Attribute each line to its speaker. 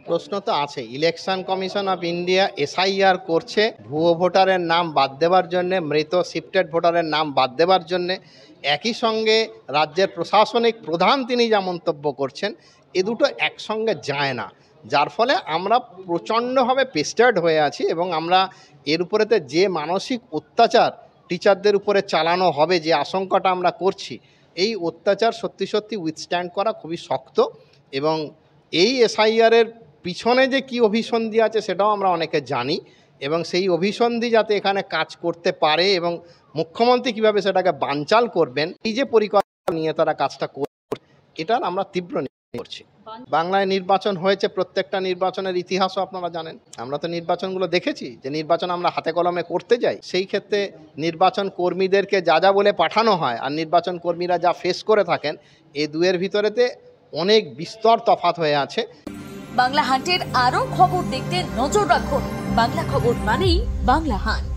Speaker 1: প্রশ্ন তো আছে। Election commission of India SIR করছে ভুয়ো ভোটারের নাম বাদ দেওয়ার জন্য, মৃত শিফটেড ভোটারের নাম বাদ দেওয়ার জন্য। একই সঙ্গে রাজ্যের প্রশাসনিক প্রধান তিনি যা মন্তব্য করছেন, এ দুটো একসঙ্গে যায় না, যার ফলে আমরা প্রচণ্ডভাবে পেস্টার্ড হয়ে আছি এবং আমরা এর উপরেতে যে মানসিক অত্যাচার টিচারদের উপরে চালানো হবে, যে আশঙ্কাটা আমরা করছি, এই অত্যাচার সত্যি সত্যি উইথস্ট্যান্ড করা খুবই শক্ত। এবং এই এসআইআরের পিছনে যে কী অভিসন্ধি আছে সেটাও আমরা অনেকে জানি, এবং সেই অভিসন্ধি যাতে এখানে কাজ করতে পারে এবং মুখ্যমন্ত্রী কীভাবে সেটাকে বানচাল করবেন, এই যে পরিকল্পনা নিয়ে তারা কাজটা করছে, এটার আমরা তীব্র নিন্দা করছি। বাংলায় নির্বাচন হয়েছে, প্রত্যেকটা নির্বাচনের ইতিহাসও আপনারা জানেন। আমরা তো নির্বাচনগুলো দেখেছি, যে নির্বাচন আমরা হাতে কলমে করতে যাই, সেই ক্ষেত্রে নির্বাচন কর্মীদেরকে যা যা বলে পাঠানো হয় আর নির্বাচন কর্মীরা যা ফেস করে থাকেন, এই দুয়ের ভিতরেতে অনেক বিস্তর তফাৎ হয়ে আছে।
Speaker 2: বাংলা হান্টের আরো খবর দেখতে নজর রাখুন। বাংলা খবর মানেই বাংলা হান্ট।